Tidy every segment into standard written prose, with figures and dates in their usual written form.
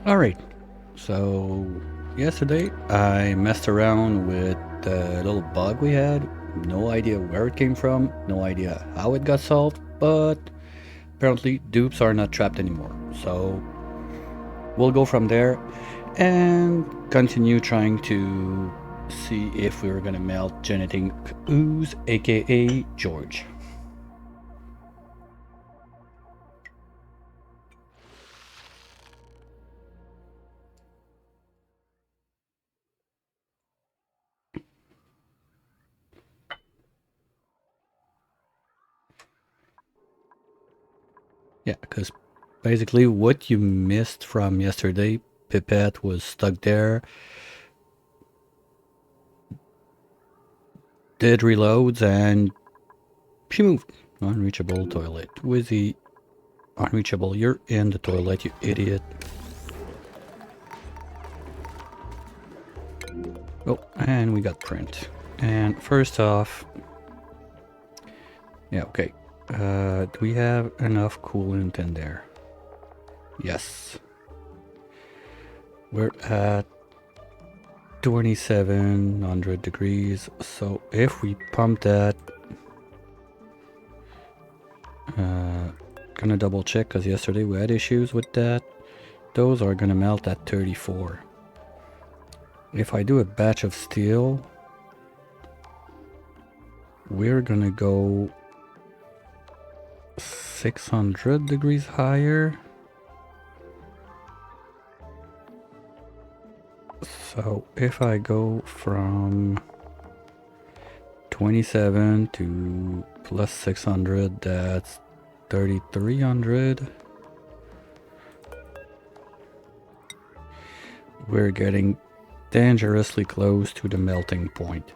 Alright, so yesterday I messed around with the little bug we had. No idea where it came from, no idea how it got solved, but apparently dupes are not trapped anymore. So we'll go from there and continue trying to see if we're gonna melt Genetic Ooze, aka George. Yeah, because basically what you missed from yesterday, Pipette was stuck there, did reloads, and she moved. Unreachable toilet. Wizzy. Unreachable. You're in the toilet, you idiot. Oh, and we got print. And first off... Yeah, okay. Do we have enough coolant in there? Yes. We're at 2700 degrees. So if we pump that... Gonna double check because yesterday we had issues with that. Those are gonna melt at 34. If I do a batch of steel, we're gonna go 600 degrees higher. So if I go from 27 to plus 600, that's 3300. We're getting dangerously close to the melting point,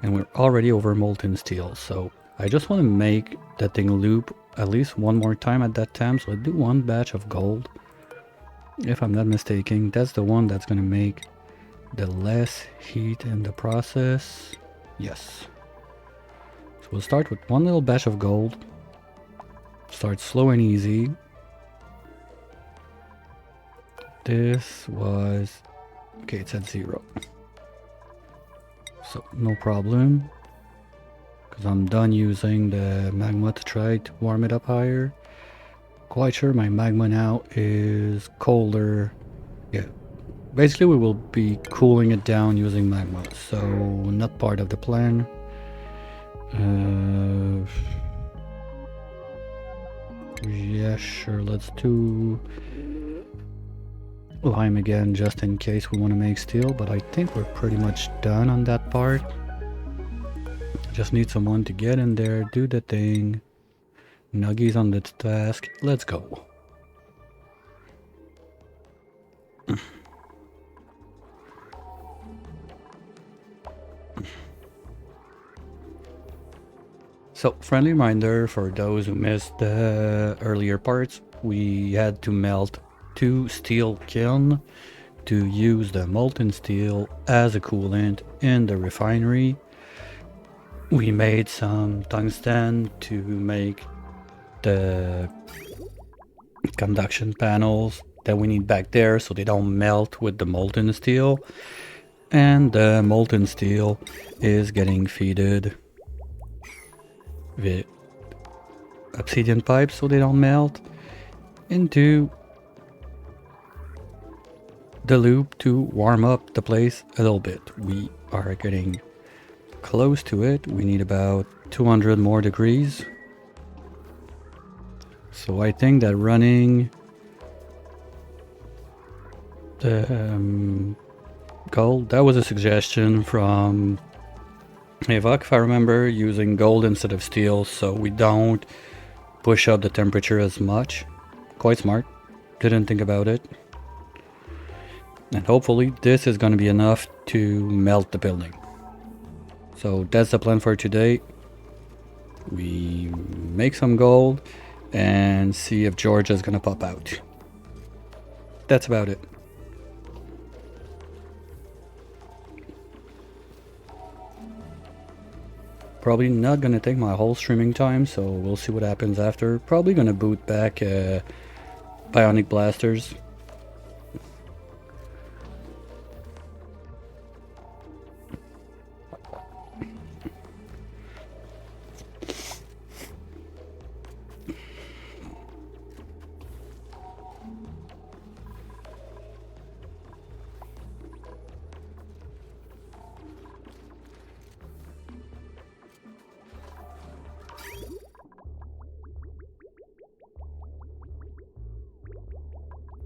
and we're already over molten steel. So I just want to make that thing loop at least one more time at that time. So I do one batch of gold. If I'm not mistaken, that's the one that's going to make the less heat in the process. Yes. So we'll start with one little batch of gold. Start slow and easy. This was... Okay, it's at 0. So no problem. Because I'm done using the magma to try to warm it up higher. Quite sure my magma now is colder. Yeah. Basically we will be cooling it down using magma. So not part of the plan. Yeah, sure, let's do lime again just in case we want to make steel, but I think we're pretty much done on that part. Just need someone to get in there, do the thing. Nuggies on the task, let's go. So, friendly reminder for those who missed the earlier parts, we had to melt 2 steel kiln to use the molten steel as a coolant in the refinery. We made some tungsten to make the conduction panels that we need back there so they don't melt with the molten steel. And the molten steel is getting feeded with obsidian pipes so they don't melt into the loop to warm up the place a little bit. We are getting close to it. We need about 200 more degrees. So I think that running the gold, that was a suggestion from Evoc, if I remember, using gold instead of steel so we don't push up the temperature as much. Quite smart. Didn't think about it. And hopefully this is going to be enough to melt the building. So that's the plan for today. We make some gold and see if George is going to pop out. That's about it. Probably not going to take my whole streaming time, so we'll see what happens after. Probably going to boot back Bionic Blasters.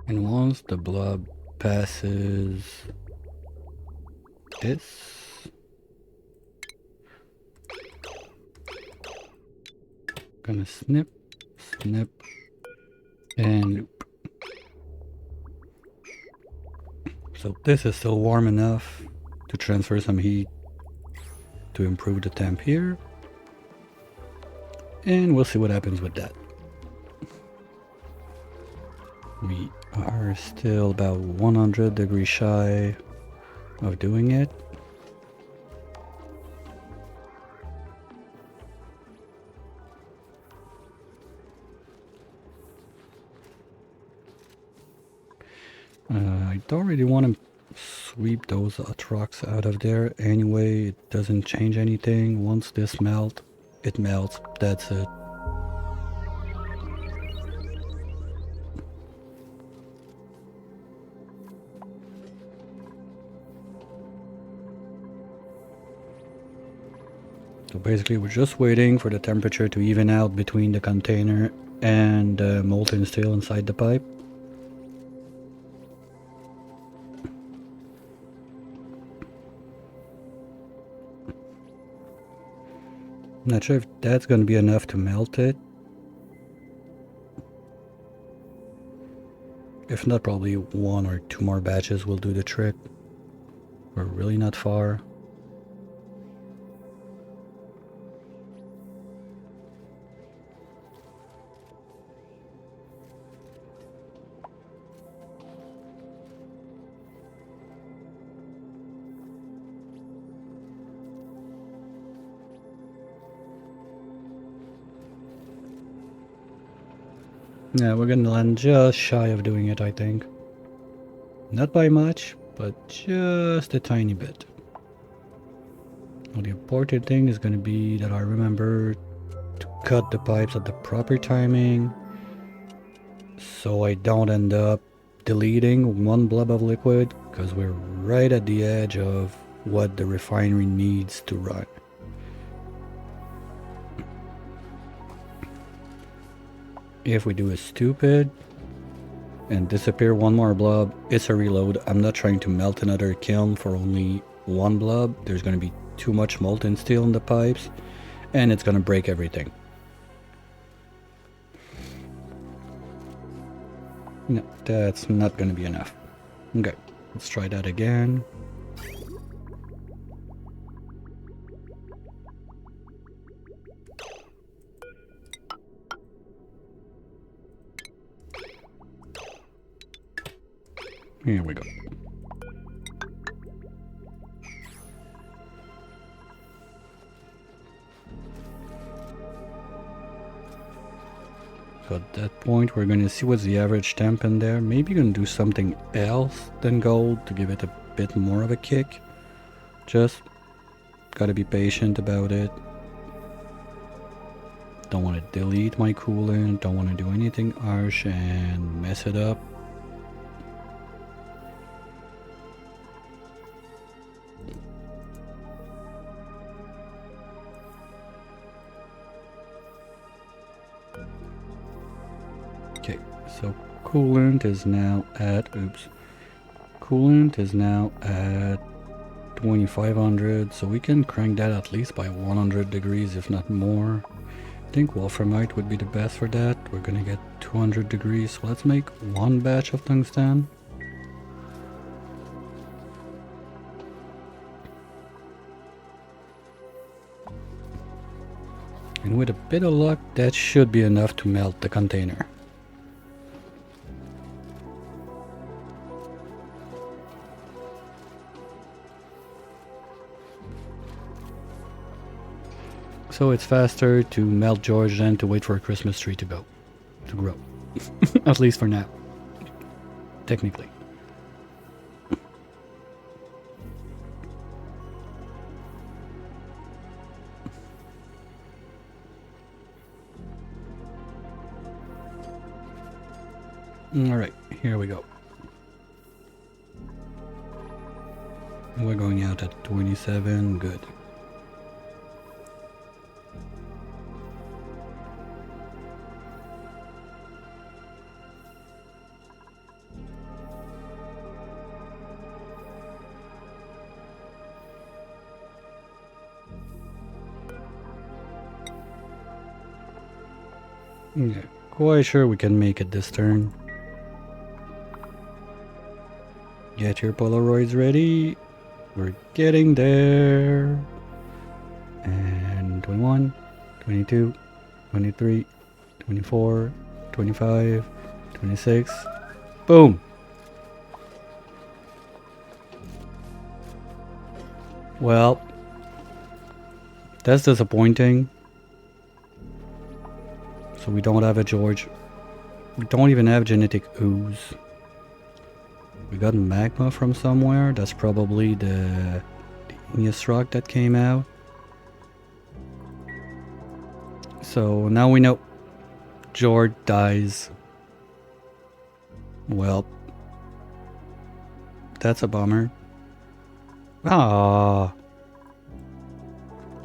And once the blob passes this, gonna snip, snip, and loop. So this is still warm enough to transfer some heat to improve the temp here. And we'll see what happens with that. We are still about 100 degrees shy of doing it. I don't really want to sweep those trucks out of there anyway. It doesn't change anything. Once this melts, it melts. That's it. So basically we're just waiting for the temperature to even out between the container and the molten steel inside the pipe. Not sure if that's going to be enough to melt it. If not, probably 1 or 2 more batches will do the trick. We're really not far. Yeah, we're gonna land just shy of doing it, I think. Not by much, but just a tiny bit. Well, the important thing is gonna be that I remember to cut the pipes at the proper timing, so I don't end up deleting one blob of liquid, because we're right at the edge of what the refinery needs to run. If we do a stupid and disappear one more blob, it's a reload. I'm not trying to melt another kiln for only one blob. There's going to be too much molten steel in the pipes, and it's going to break everything. No, that's not going to be enough. Okay, let's try that again. Here we go. So at that point, we're going to see what's the average temp in there. Maybe going to do something else than gold to give it a bit more of a kick. Just gotta be patient about it. Don't want to delete my coolant, don't want to do anything harsh and mess it up. Okay, so coolant is now at, coolant is now at 2500, so we can crank that at least by 100 degrees, if not more. I think wolframite would be the best for that. We're gonna get 200 degrees, so let's make one batch of tungsten. And with a bit of luck, that should be enough to melt the container. So it's faster to melt George than to wait for a Christmas tree to grow. At least for now. Technically. Alright, here we go. We're going out at 27, good. Yeah, quite sure we can make it this turn. Get your Polaroids ready. We're getting there. And 21, 22, 23, 24, 25, 26. Boom! Well, that's disappointing. So we don't have a George. We don't even have genetic ooze. We got magma from somewhere. That's probably the igneous rock that came out. So now we know George dies. Well, that's a bummer. Ah,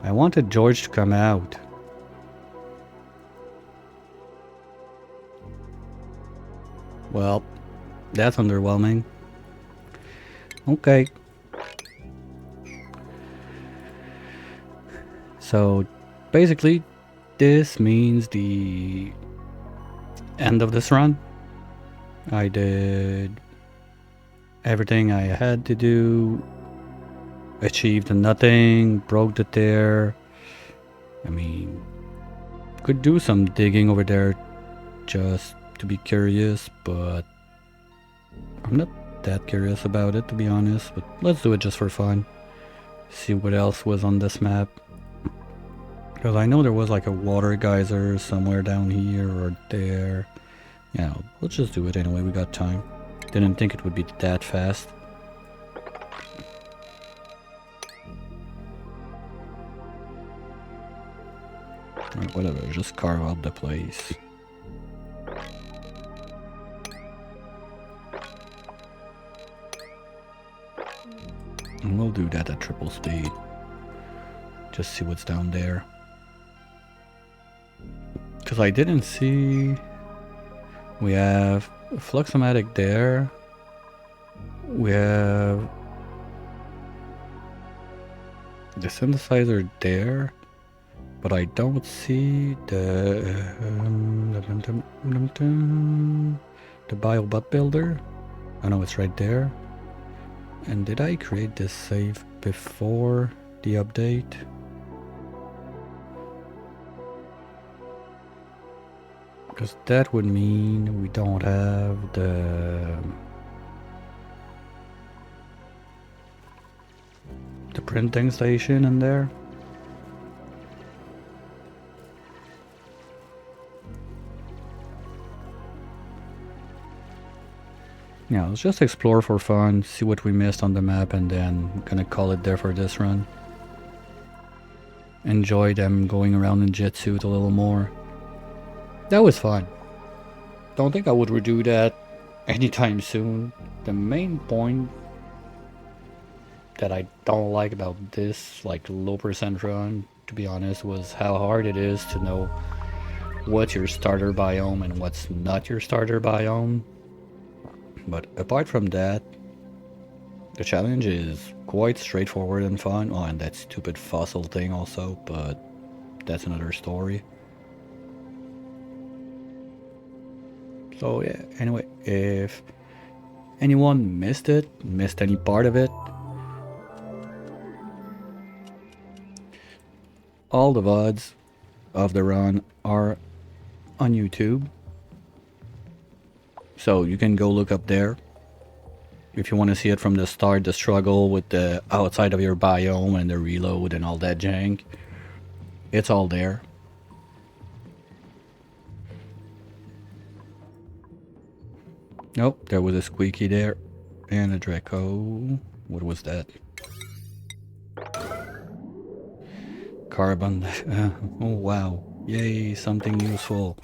I wanted George to come out. Well, that's underwhelming. Okay. So, basically, this means the end of this run. I did everything I had to do, achieved nothing, broke the tear. I mean, could do some digging over there just to be curious, but I'm not that curious about it, to be honest. But let's do it just for fun. See what else was on this map. Because I know there was like a water geyser somewhere down here or there. Yeah, let's just do it anyway, we got time. Didn't think it would be that fast. Right, whatever, just carve up the place. And we'll do that at triple speed. Just see what's down there. Because I didn't see... We have a Fluxomatic there. We have the synthesizer there. But I don't see the BioBot builder. I know it's right there. And did I create this save before the update? Because that would mean we don't have the printing station in there. Yeah, let's just explore for fun, see what we missed on the map, and then I'm gonna call it there for this run. Enjoy them going around in jet suit a little more. That was fun. Don't think I would redo that anytime soon. The main point that I don't like about this, like, low percent run, to be honest, was how hard it is to know what's your starter biome and what's not your starter biome. But apart from that, the challenge is quite straightforward and fun. Oh, and that stupid fossil thing also, but that's another story. So yeah, anyway, if anyone missed any part of it, all the VODs of the run are on YouTube. So you can go look up there. If you want to see it from the start, the struggle with the outside of your biome and the reload and all that jank, it's all there. Nope, there was a squeaky there. And a Draco. What was that? Carbon. Oh wow. Yay, something useful.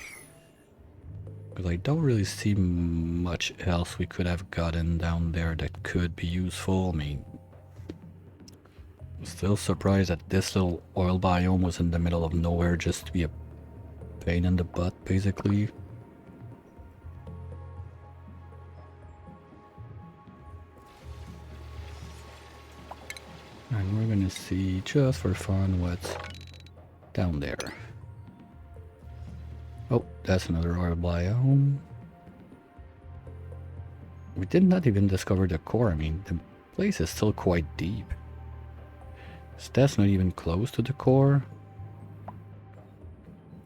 Because I don't really see much else we could have gotten down there that could be useful. I mean, I'm still surprised that this little oil biome was in the middle of nowhere just to be a pain in the butt, basically. And we're gonna see, just for fun, what's down there. Oh, that's another oil biome. We did not even discover the core. I mean, the place is still quite deep. So that's not even close to the core.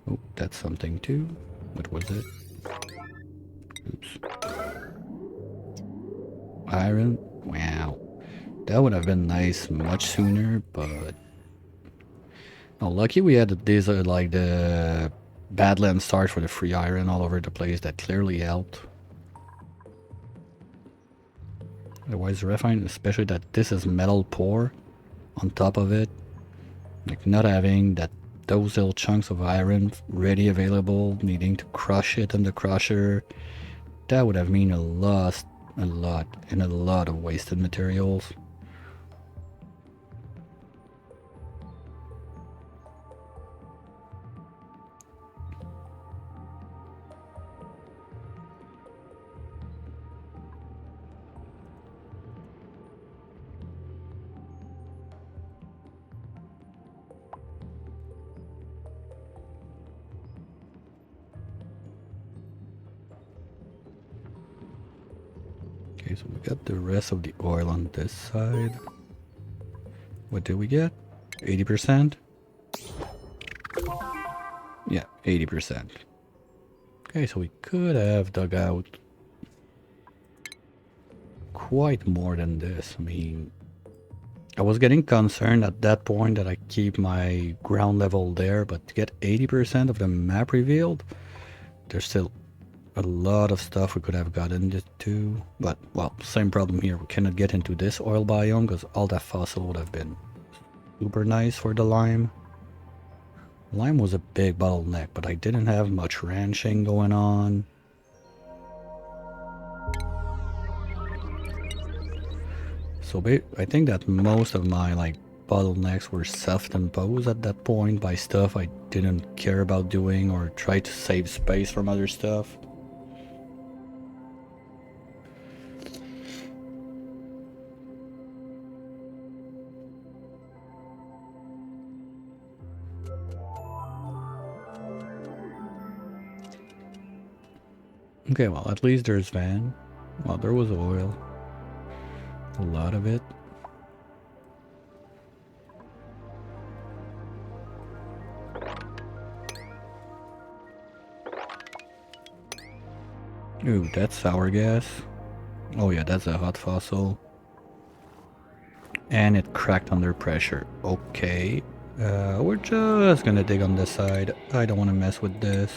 Oh, that's something too. What was it? Oops. Iron? Wow. That would have been nice much sooner, but... Oh, lucky we had these, like, the Badland stars for the free iron all over the place. That clearly helped. Otherwise, refine, especially that this is metal pour on top of it. Like, not having those little chunks of iron ready available, needing to crush it in the crusher, that would have mean a lot of wasted materials. Okay, so we got the rest of the oil on this side. What did we get? 80%? Yeah, 80%. Okay, so we could have dug out quite more than this. I mean, I was getting concerned at that point that I keep my ground level there, but to get 80% of the map revealed, there's still a lot of stuff we could have gotten into. But, well, same problem here. We cannot get into this oil biome because all that fossil would have been super nice for the lime. Lime was a big bottleneck, but I didn't have much ranching going on. So I think that most of my like bottlenecks were self-imposed at that point by stuff I didn't care about doing or try to save space from other stuff. Okay, well, at least there's van. Well, there was oil. A lot of it. Ooh, that's sour gas. Oh yeah, that's a hot fossil. And it cracked under pressure. Okay. We're just gonna dig on this side. I don't want to mess with this.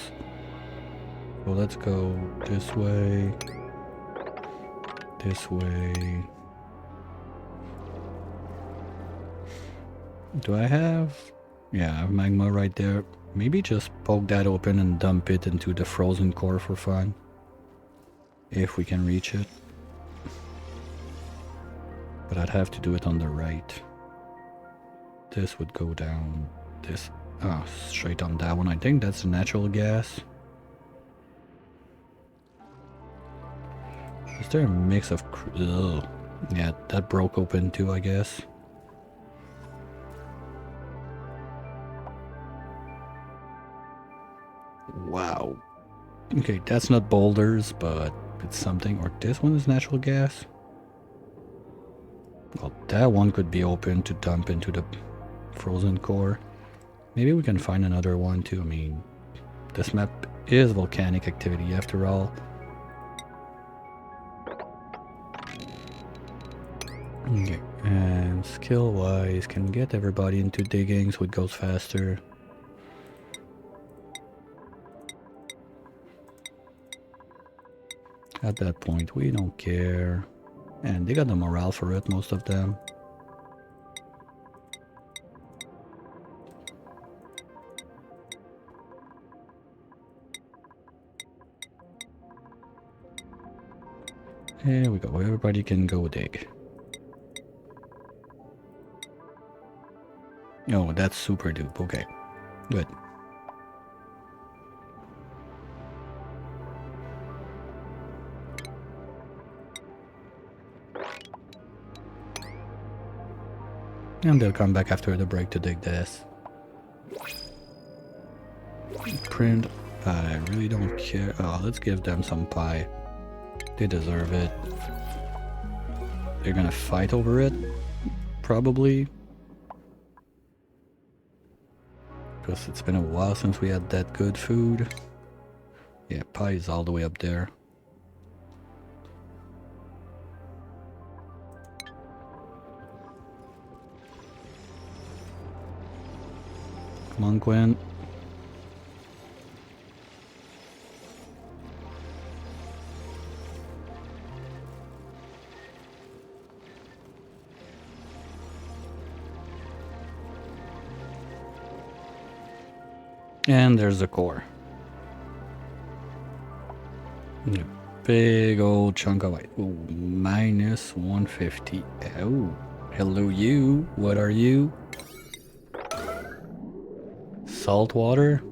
So let's go this way. This way. Do I have... Yeah, I have magma right there. Maybe just poke that open and dump it into the frozen core for fun. If we can reach it. But I'd have to do it on the right. This would go down this... Ah, straight on that one. I think that's natural gas. Is there a mix of... Ugh. Yeah, that broke open too, I guess. Wow. Okay, that's not boulders, but it's something. Or this one is natural gas. Well, that one could be open to dump into the frozen core. Maybe we can find another one too. I mean, this map is volcanic activity after all. Okay, and skill-wise, can get everybody into digging so it goes faster. At that point, we don't care. And they got the morale for it, most of them. Here we go, everybody can go dig. Oh, that's super dupe, okay. Good. And they'll come back after the break to dig this. Print I really don't care. Oh, let's give them some pie. They deserve it. They're gonna fight over it, probably. Because it's been a while since we had that good food. Yeah, pie is all the way up there. Come on, Quinn. And there's the core. A big old chunk of white. Ooh, minus 150. Oh, hello you. What are you? Salt water?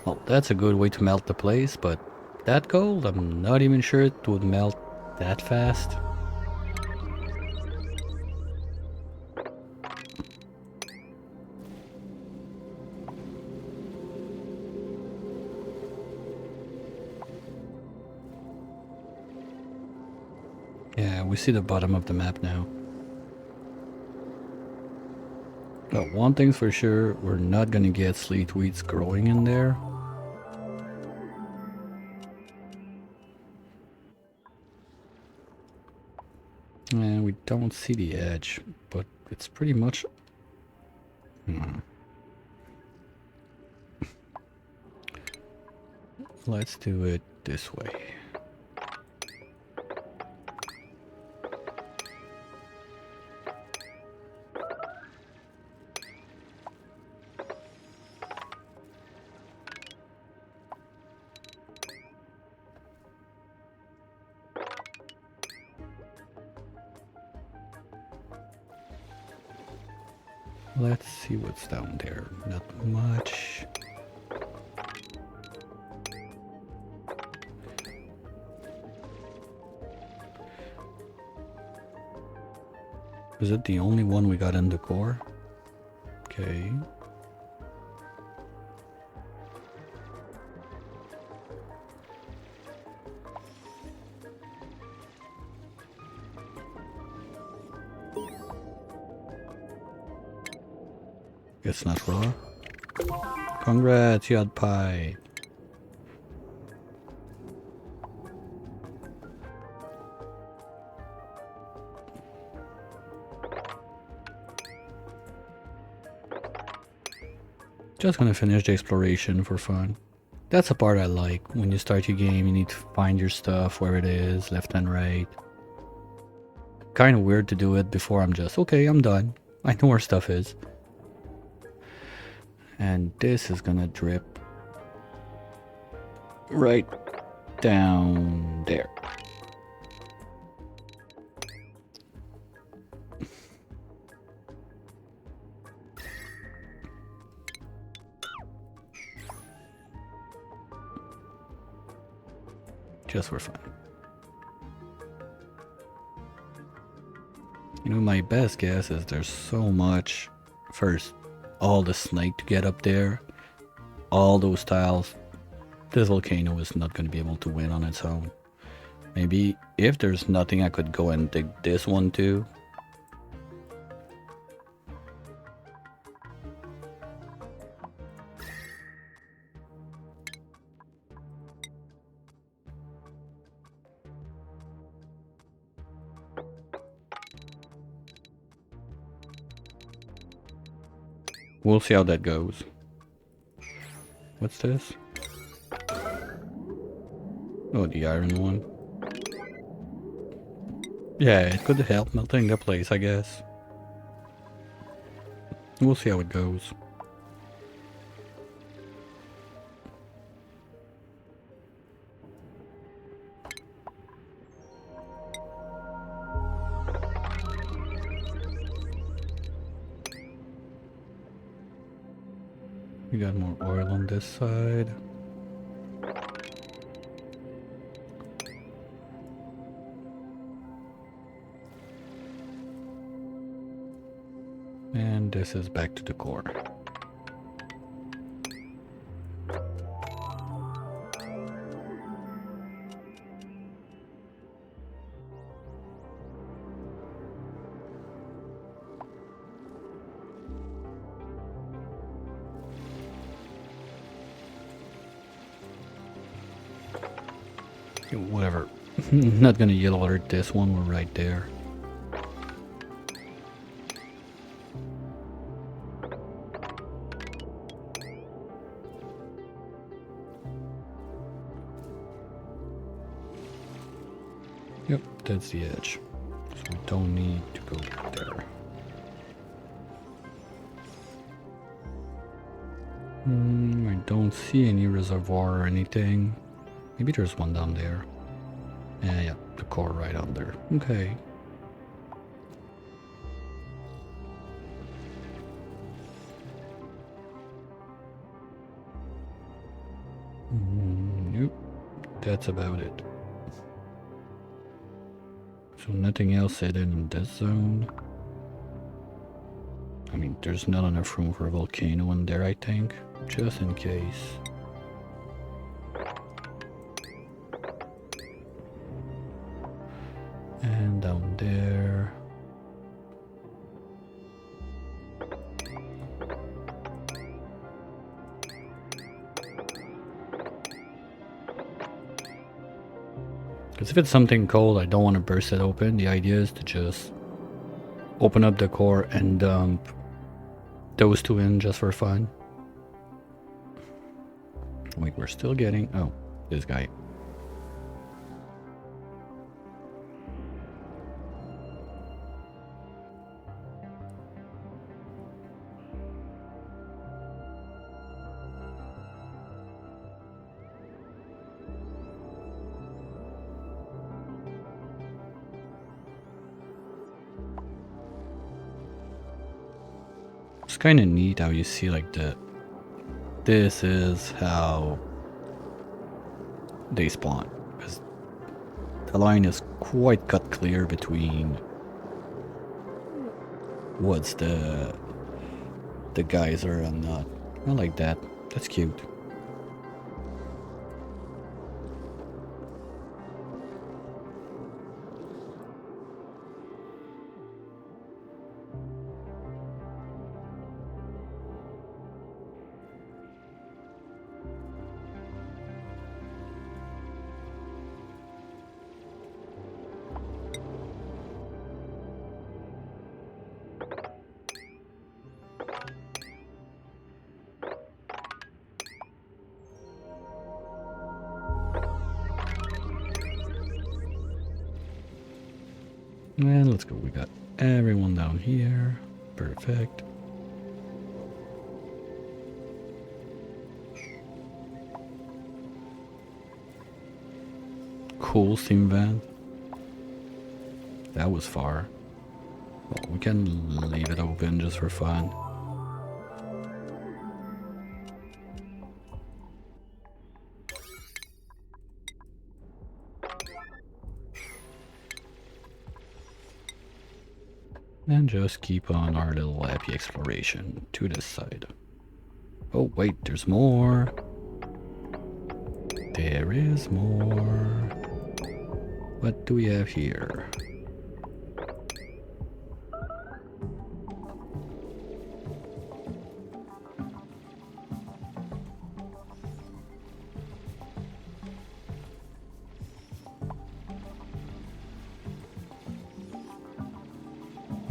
Well, that's a good way to melt the place, but that gold, I'm not even sure it would melt that fast. Yeah, we see the bottom of the map now. But one thing's for sure, we're not gonna get sleet weeds growing in there. And we don't see the edge, but it's pretty much... Let's do it this way. Let's see what's down there. Not much. Is it the only one we got in the core? Okay. It's not raw. Congrats, you had pie. Just gonna finish the exploration for fun. That's a part I like. When you start your game, you need to find your stuff, where it is, left and right. Kind of weird to do it before I'm just, okay, I'm done. I know where stuff is. And this is gonna drip right down there. Just for fun. You know, my best guess is there's so much. First, all the snake to get up there, all those tiles. This volcano is not going to be able to win on its own. Maybe if there's nothing, I could go and dig this one too. We'll see how that goes. What's this? Oh, the iron one. Yeah, it could help melting the place, I guess. We'll see how it goes. We got more oil on this side. And this is back to the core. Whatever. Not gonna yellow alert this one, we're right there. Yep, that's the edge. So we don't need to go there. I don't see any reservoir or anything. Maybe there's one down there. Yeah, the core right under. Okay. Nope. That's about it. So nothing else hidden in this zone. I mean, there's not enough room for a volcano in there, I think. Just in case. And down there. Because if it's something cold, I don't want to burst it open. The idea is to just open up the core and dump those two in just for fun. Wait, we're still getting... Oh, this guy. It's kind of neat how you see like the... This is how they spawn. Because the line is quite cut clear between what's the geyser and not. I like that. That's cute. And let's go. We got everyone down here. Perfect. Cool steam van. That was far. Well, we can leave it open just for fun. And just keep on our little happy exploration to this side. Oh wait, there's more. There is more. What do we have here?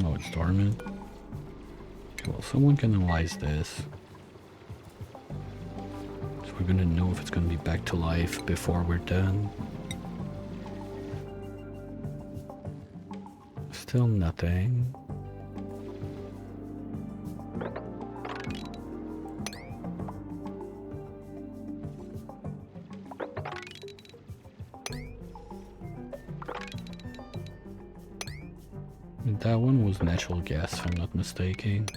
Oh, it's dormant. Okay, well, someone can analyze this. So we're gonna know if it's gonna be back to life before we're done. Still nothing. That one was natural gas, if I'm not mistaken.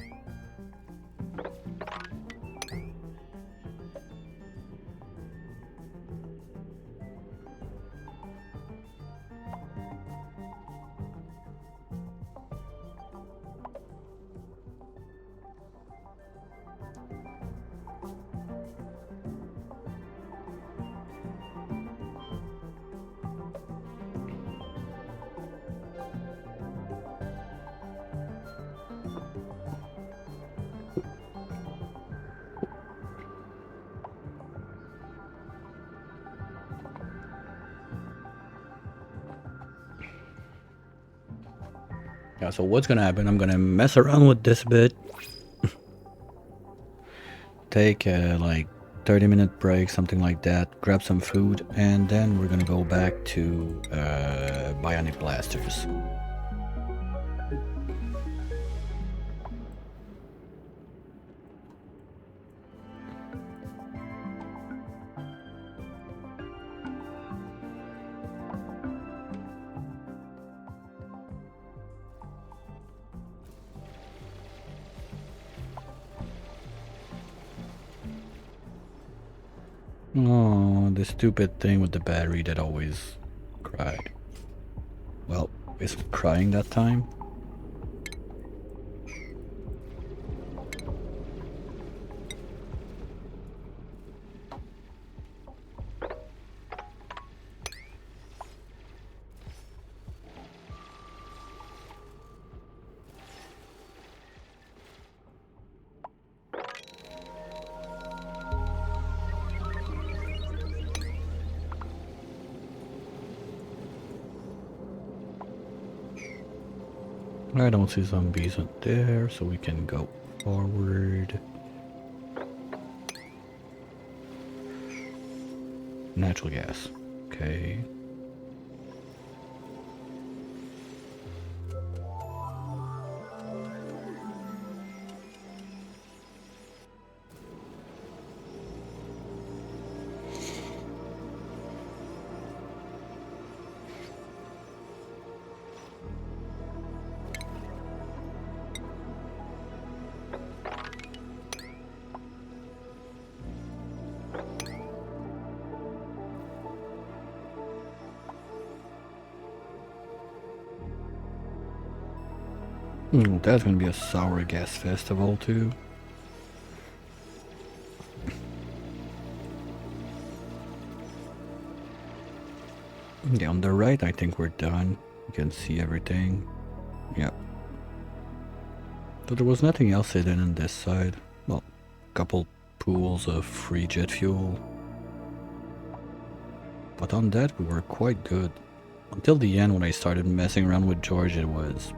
Yeah, so what's gonna happen, I'm gonna mess around with this a bit. Take like 30-minute break, something like that, grab some food, and then we're gonna go back to bionic blasters. Oh, the stupid thing with the battery that always cried. Well, is it crying that time? I don't see zombies in there, so we can go forward. Natural gas. Okay. That's gonna be a sour gas festival too. Yeah, on the right, I think we're done. You can see everything. Yep. So there was nothing else hidden on this side. Well, couple pools of free jet fuel. But on that, we were quite good. Until the end, when I started messing around with George, it was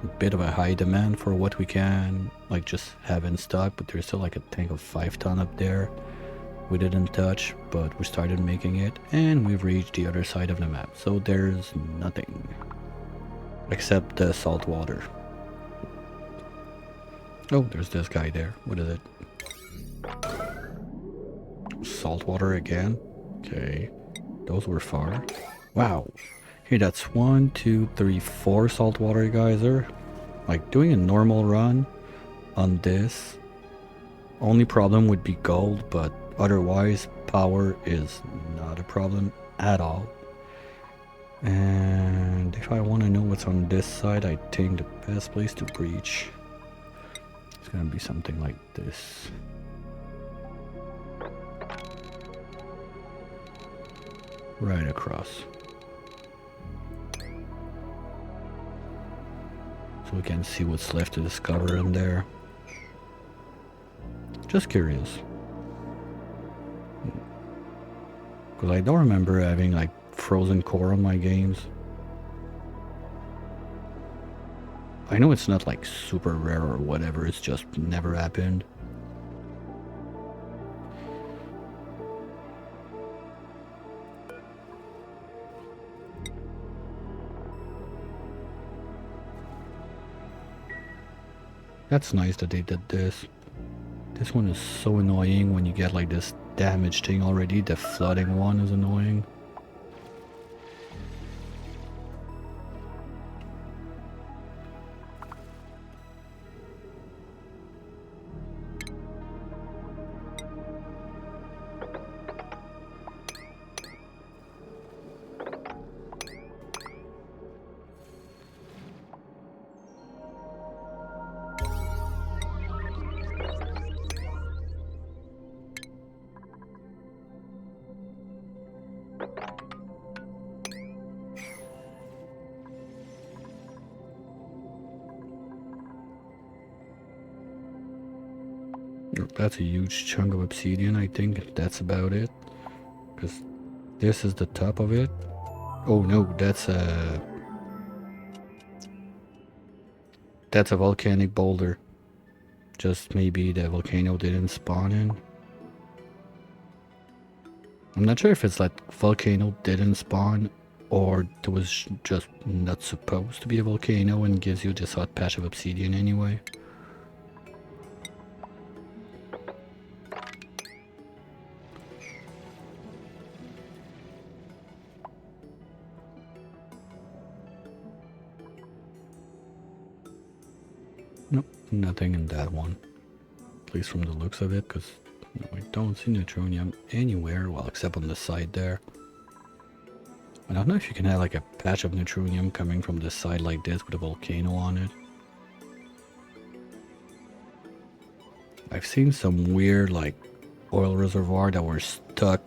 a bit of a high demand for what we can like just have in stock, but there's still like a tank of 5 ton up there we didn't touch, but we started making it and we've reached the other side of the map, so there's nothing except the salt water. Oh, there's this guy there. What is it? Salt water again? Okay, those were far. Wow. Okay, that's 1, 2, 3, 4 saltwater geyser. Like doing a normal run on this, only problem would be gold, but otherwise power is not a problem at all. And if I want to know what's on this side, I think the best place to breach is gonna be something like this. Right across. So we can see what's left to discover in there. Just curious. Because I don't remember having like frozen core on my games. I know it's not like super rare or whatever, it's just never happened. That's nice that they did this. This one is so annoying when you get like this damage thing already. The flooding one is annoying. That's a huge chunk of obsidian. I think that's about it, because this is the top of it. Oh no, that's That's a volcanic boulder. Just maybe the volcano didn't spawn in. I'm not sure if it's like volcano didn't spawn or there was just not supposed to be a volcano and gives you this hot patch of obsidian anyway. Nope, nothing in that one. At least from the looks of it, because I don't see neutronium anywhere, well, except on the side there. I don't know if you can have like a patch of neutronium coming from this side like this with a volcano on it. I've seen some weird like oil reservoir that were stuck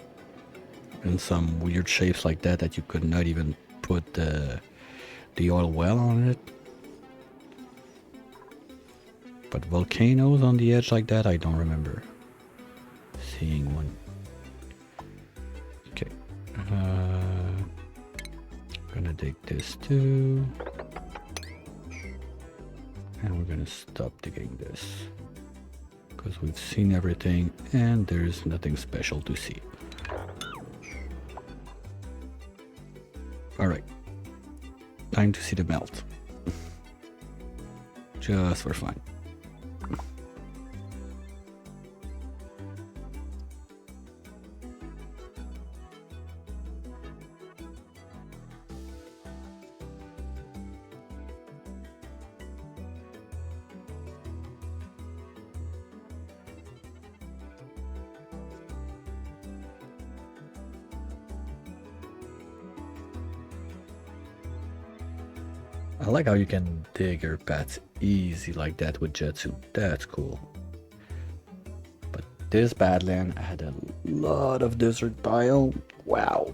in some weird shapes like that that you could not even put the oil well on it. But volcanoes on the edge like that, I don't remember seeing one. Okay. Gonna dig this too. And we're gonna stop digging this. Because we've seen everything and there's nothing special to see. Alright. Time to see the melt. Just for fun. I like how you can dig your paths easy like that with Jetsu. That's cool. But this badland had a lot of desert biome. Wow.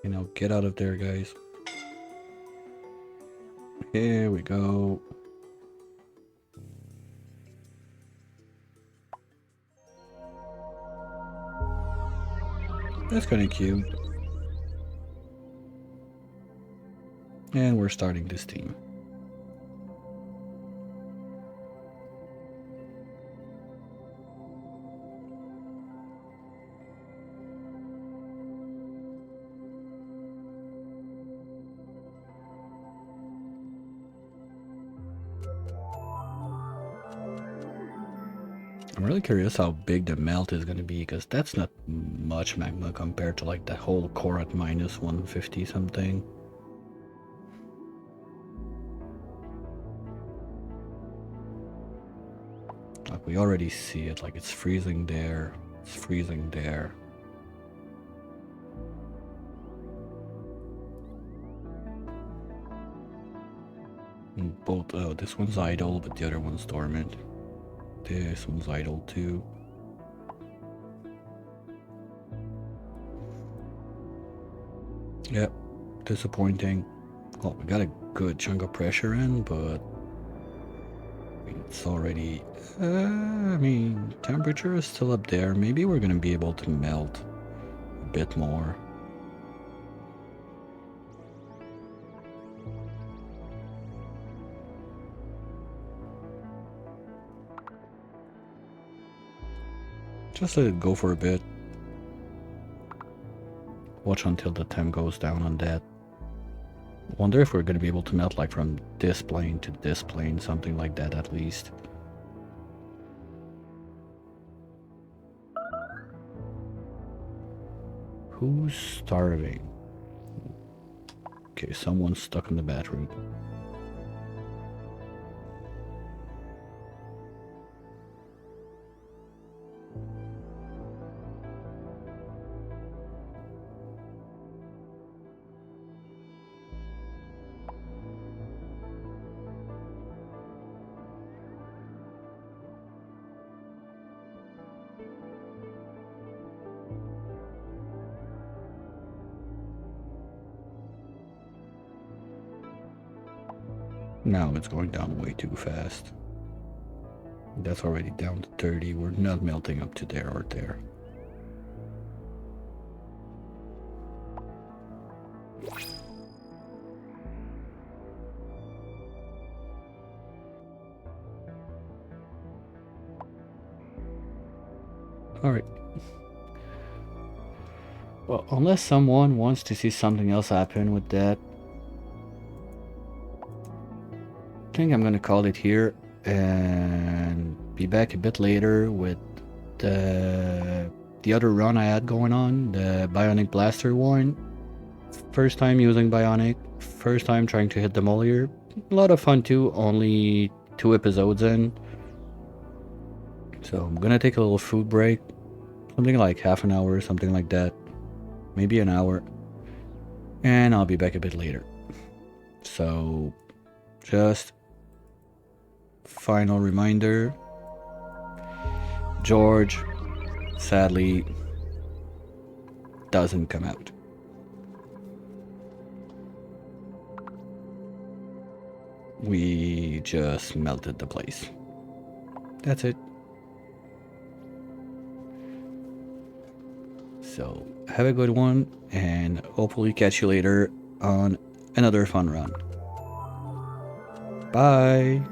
You know, get out of there, guys. Here we go. That's kind of cute. And we're starting this team. I'm really curious how big the melt is going to be, because that's not much magma compared to like the whole core at minus 150 something. Like we already see it, like it's freezing there, it's freezing there. And both, oh, this one's idle, but the other one's dormant. This one's idle too. Yep, disappointing. Well, we got a good chunk of pressure in, but it's already, I mean, temperature is still up there. Maybe we're gonna be able to melt a bit more. Just let it go for a bit. Watch until the temp goes down on that. Wonder if we're gonna be able to melt like from this plane to this plane, something like that at least. Who's starving? Okay, someone's stuck in the bathroom. Now it's going down way too fast. That's already down to 30. We're not melting up to there or there. Alright. Well, unless someone wants to see something else happen with that, I think I'm gonna call it here and be back a bit later with the other run I had going on, the Bionic Blaster one. First time using Bionic, first time trying to hit the Moliere. A lot of fun too, only 2 episodes in. So I'm gonna take a little food break, something like half an hour, something like that, maybe an hour, and I'll be back a bit later. So just final reminder, George sadly doesn't come out. We just melted the place. That's it. So have a good one, and hopefully catch you later on another fun run. Bye!